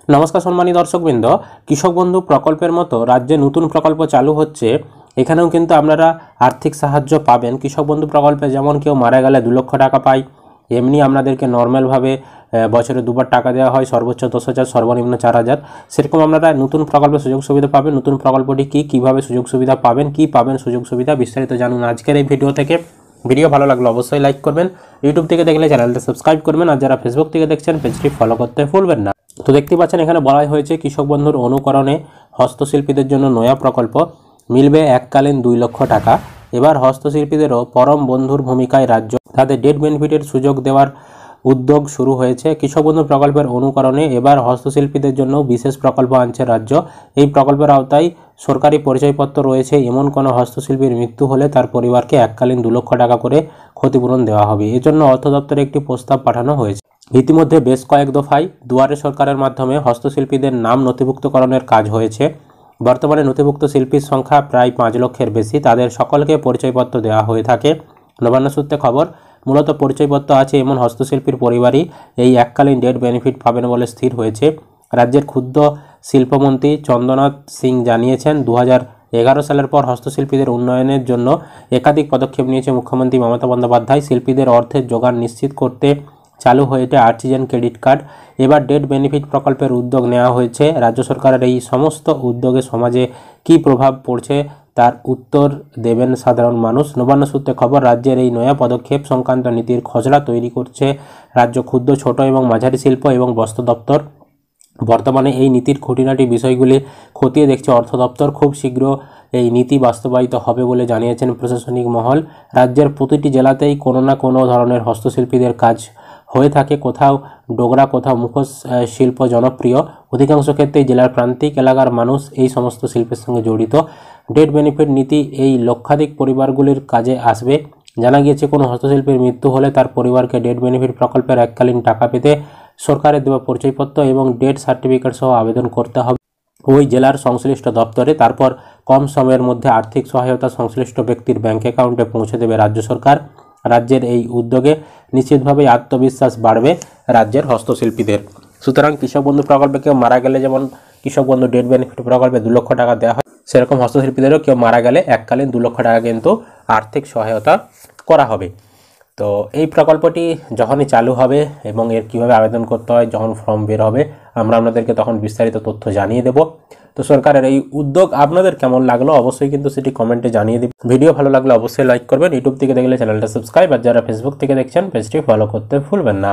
নমস্কার সম্মানী দর্শকবৃন্দ, কৃষক বন্ধু প্রকল্পের মতো রাজ্যে নতুন প্রকল্প চালু হচ্ছে। এখানেও কিন্তু আপনারা আর্থিক সাহায্য পাবেন। কৃষক বন্ধু প্রকল্পে যেমন কেউ মারা গেলে 2 লক্ষ টাকা পায়, এমনি আপনাদেরকে নর্মালভাবে বছরে দুবার টাকা দেওয়া হয়, সর্বোচ্চ 10,000, সর্বনিম্ন 4,000। সেরকম আপনারা নতুন প্রকল্পে সুযোগ সুবিধা পাবেন। নতুন প্রকল্পটি কী, কীভাবে সুযোগ সুবিধা পাবেন, কী পাবেন সুযোগ সুবিধা, বিস্তারিত জানুন আজকের এই ভিডিও থেকে। ভিডিও ভালো লাগলে অবশ্যই লাইক করবেন, ইউটিউব থেকে দেখলে চ্যানেলটা সাবস্ক্রাইব করবেন, আর যারা ফেসবুক থেকে দেখছেন পেজটি ফলো করতে ভুলবেন না। তো দেখতে পাচ্ছেন এখানে বলা হয়েছে কৃষক বন্ধুর অনুকরণে হস্তশিল্পীদের জন্য নয়া প্রকল্প মিলবে এককালীন 2 লক্ষ টাকা। এবার হস্তশিল্পীদেরও পরম বন্ধুর ভূমিকায় রাজ্য তাদের ডেট বেনিফিটের সুযোগ দেওয়ার উদ্যোগ শুরু হয়েছে। কৃষক বন্ধু প্রকল্পের অনুকরণে এবার হস্তশিল্পীদের জন্য বিশেষ প্রকল্প আনছে রাজ্য। এই প্রকল্পের আওতায় সরকারি পরিচয়পত্র রয়েছে এমন কোনো হস্তশিল্পীর মৃত্যু হলে তার পরিবারকে এককালীন 2 লক্ষ টাকা করে ক্ষতিপূরণ দেওয়া হবে। এজন্য অর্থ দপ্তরে একটি প্রস্তাব পাঠানো হয়েছে। ইতিমধ্যে বেশ কয়েক দফায় দুয়ারে সরকারের মাধ্যমে হস্তশিল্পীদের নাম নথিভুক্তকরণের কাজ হয়েছে। বর্তমানে নথিভুক্ত শিল্পীর সংখ্যা প্রায় 5 লক্ষের বেশি। তাদের সকলকে পরিচয়পত্র দেওয়া হয়ে থাকে। নবান্ন সূত্রে খবর, মূলত পরিচয়পত্র আছে এমন হস্তশিল্পীর পরিবারই এই এককালীন ডেট বেনিফিট পাবেন বলে স্থির হয়েছে। রাজ্যের ক্ষুদ্র শিল্পমন্ত্রী চন্দ্রনাথ সিং জানিয়েছেন, 2011 সালের পর হস্তশিল্পীদের উন্নয়নের জন্য একাধিক পদক্ষেপ নিয়েছে মুখ্যমন্ত্রী মমতা বন্দ্যোপাধ্যায়। শিল্পীদের অর্থের যোগান নিশ্চিত করতে চালু হয়েছে আর্টিজান ক্রেডিট কার্ড। এবার ডেট বেনিফিট প্রকল্পের উদ্যোগ নেওয়া হয়েছে। রাজ্য সরকারের এই সমস্ত উদ্যোগে সমাজে কী প্রভাব পড়ছে তার উত্তর দেবেন সাধারণ মানুষ। নবান্ন সূত্রে খবর, রাজ্যের এই নয়া পদক্ষেপ সংক্রান্ত নীতির খসড়া তৈরি করছে রাজ্য ক্ষুদ্র, ছোট এবং মাঝারি শিল্প এবং বস্ত্র দপ্তর। বর্তমানে এই নীতির খুঁটিনাটি বিষয়গুলি খতিয়ে দেখছে অর্থ দপ্তর। খুব শীঘ্র এই নীতি বাস্তবায়িত হবে বলে জানিয়েছেন প্রশাসনিক মহল। রাজ্যের প্রতিটি জেলাতেই কোনো না কোনো ধরনের হস্তশিল্পীদের কাজ হয়ে থাকে। কোথাও ডোগরা, কোথাও মুখোশ শিল্প জনপ্রিয়। অধিকাংশ ক্ষেত্রেই জেলার প্রান্তিক এলাকার মানুষ এই সমস্ত শিল্পের সঙ্গে জড়িত। ডেট বেনিফিট নীতি এই লক্ষাধিক পরিবারগুলির কাজে আসবে। জানা গিয়েছে, কোনো হস্তশিল্পীর মৃত্যু হলে তার পরিবারকে ডেট বেনিফিট প্রকল্পের এককালীন টাকা পেতে সরকারের দেওয়া পরিচয়পত্র এবং ডেট সার্টিফিকেট সহ আবেদন করতে হবে ওই জেলার সংশ্লিষ্ট দপ্তরে। তারপর কম সময়ের মধ্যে আর্থিক সহায়তা সংশ্লিষ্ট ব্যক্তির ব্যাংক অ্যাকাউন্টে পৌঁছে দেবে রাজ্য সরকার। রাজ্যের এই উদ্যোগে নিশ্চিতভাবেই আত্মবিশ্বাস বাড়বে রাজ্যের হস্তশিল্পীদের। সুতরাং কৃষক বন্ধু প্রকল্পে কেউ মারা গেলে যেমন কৃষক বন্ধু ডেট বেনিফিট প্রকল্পে 2 লক্ষ টাকা দেওয়া হয়, সেরকম হস্তশিল্পীদেরও কেউ মারা গেলে এককালীন 2 লক্ষ টাকা কিন্তু আর্থিক সহায়তা করা হবে। তো এই প্রকল্পটি যখনই চালু হবে এবং এর কীভাবে আবেদন করতে হয়, যখন ফর্ম বের হবে, আমরা আপনাদেরকে তখন বিস্তারিত তথ্য জানিয়ে দেব। তো সরকারের এই উদ্যোগ আপনাদের কেমন লাগলো অবশ্যই কিন্তু সেটি কমেন্টে জানিয়ে দেবেন। ভিডিও ভালো লাগলে অবশ্যই লাইক করবেন, ইউটিউব থেকে দেখলে চ্যানেলটা সাবস্ক্রাইব, আর যারা ফেসবুক থেকে দেখছেন পেজটি ফলো করতে ভুলবেন না।